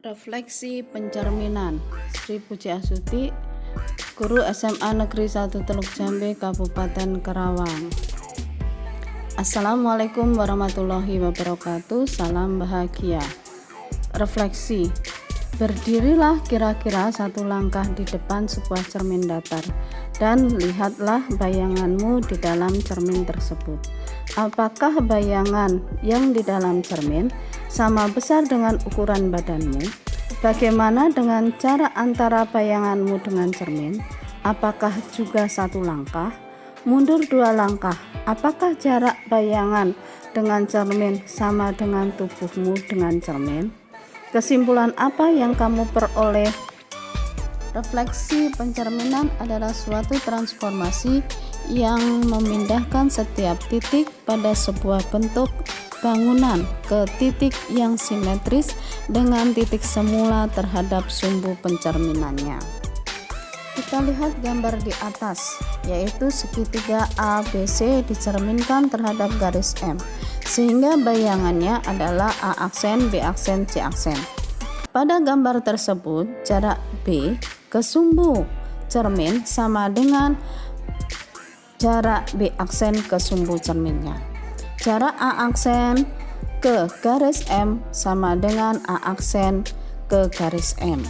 Refleksi pencerminan. Sri Puji Astuti, Guru SMA Negeri 1 Teluk Jambe, Kabupaten Karawang. Assalamualaikum warahmatullahi wabarakatuh. Salam bahagia. Refleksi. Berdirilah kira-kira satu langkah di depan sebuah cermin datar dan lihatlah bayanganmu di dalam cermin tersebut. Apakah bayangan yang di dalam cermin sama besar dengan ukuran badanmu? Bagaimana dengan jarak antara bayanganmu dengan cermin? Apakah juga satu langkah? Mundur dua langkah. Apakah jarak bayangan dengan cermin sama dengan tubuhmu dengan cermin? Kesimpulan apa yang kamu peroleh? Refleksi pencerminan adalah suatu transformasi yang memindahkan setiap titik pada sebuah bentuk bangunan ke titik yang simetris dengan titik semula terhadap sumbu pencerminannya. Kita lihat gambar di atas, yaitu segitiga ABC dicerminkan terhadap garis M, sehingga bayangannya adalah A aksen, B aksen, C aksen. Pada gambar tersebut, jarak B ke sumbu cermin sama dengan jarak B aksen ke sumbu cerminnya. Jarak A aksen ke garis M sama dengan A aksen ke garis M.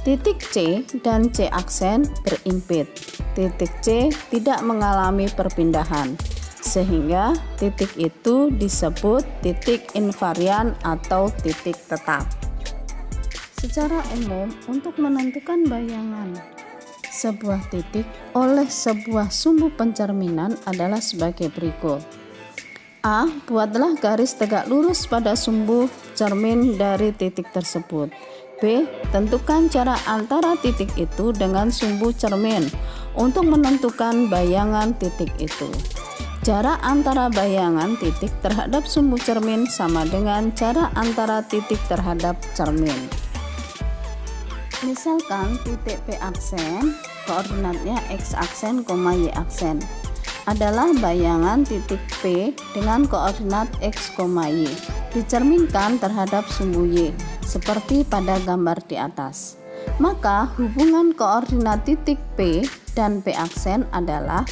Titik C dan C aksen berimpit. Titik C tidak mengalami perpindahan, sehingga titik itu disebut titik invarian atau titik tetap. Secara umum, untuk menentukan bayangan sebuah titik oleh sebuah sumbu pencerminan adalah sebagai berikut. A. Buatlah garis tegak lurus pada sumbu cermin dari titik tersebut. B. Tentukan jarak antara titik itu dengan sumbu cermin untuk menentukan bayangan titik itu. Jarak antara bayangan titik terhadap sumbu cermin sama dengan jarak antara titik terhadap cermin. Misalkan titik P aksen, koordinatnya X aksen, Y aksen, adalah bayangan titik P dengan koordinat X, Y dicerminkan terhadap sumbu Y seperti pada gambar di atas. Maka hubungan koordinat titik P dan P aksen adalah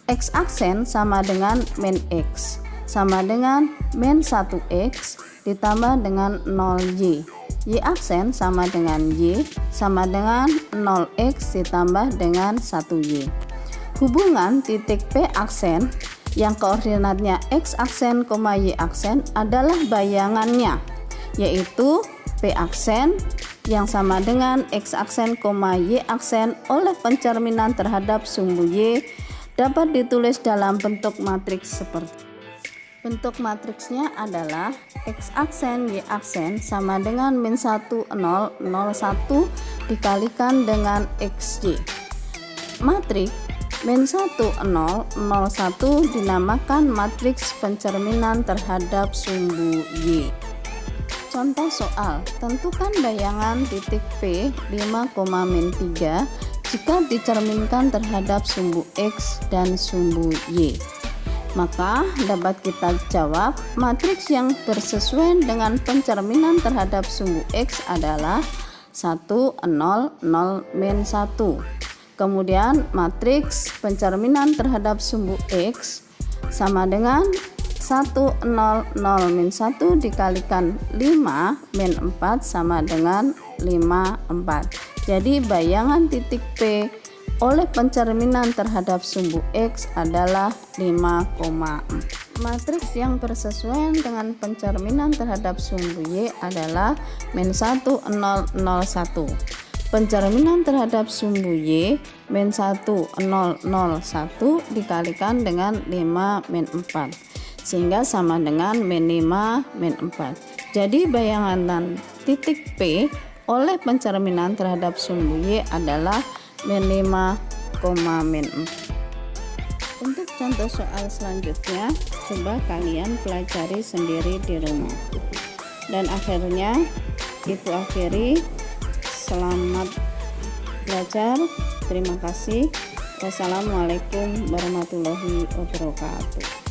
X aksen sama dengan min X sama dengan min 1X ditambah dengan 0Y. Y aksen sama dengan Y sama dengan 0X ditambah dengan 1Y. Hubungan titik P aksen yang koordinatnya X aksen, Y aksen adalah bayangannya, yaitu P aksen yang sama dengan X aksen, Y aksen oleh pencerminan terhadap sumbu Y dapat ditulis dalam bentuk matriks seperti. Bentuk matriksnya adalah X aksen, Y aksen sama dengan min 1, 0, 0, 1 dikalikan dengan XY. Matriks min 1, 0, 0, 1 dinamakan matriks pencerminan terhadap sumbu Y. Contoh soal, tentukan bayangan titik P 5,-3 jika dicerminkan terhadap sumbu X dan sumbu Y. Maka dapat kita jawab, matriks yang bersesuaian dengan pencerminan terhadap sumbu X adalah 1, 0, 0, min 1. Kemudian matriks pencerminan terhadap sumbu X sama dengan 1, 0, 0, min 1 dikalikan 5 min 4 sama dengan 5, 4. Jadi bayangan titik P oleh pencerminan terhadap sumbu X adalah 5,4. Matriks yang bersesuaian dengan pencerminan terhadap sumbu Y adalah min 1, 0, 0, 1. Pencerminan terhadap sumbu Y min 1, 0, 0, 1 dikalikan dengan 5 min 4 sehingga sama dengan min 5 min 4. Jadi bayangan titik P oleh pencerminan terhadap sumbu Y adalah min 5, min 4. Untuk contoh soal selanjutnya, coba kalian pelajari sendiri di rumah. Dan akhirnya Ibu akhiri. Selamat belajar. Terima kasih. Wassalamualaikum warahmatullahi wabarakatuh.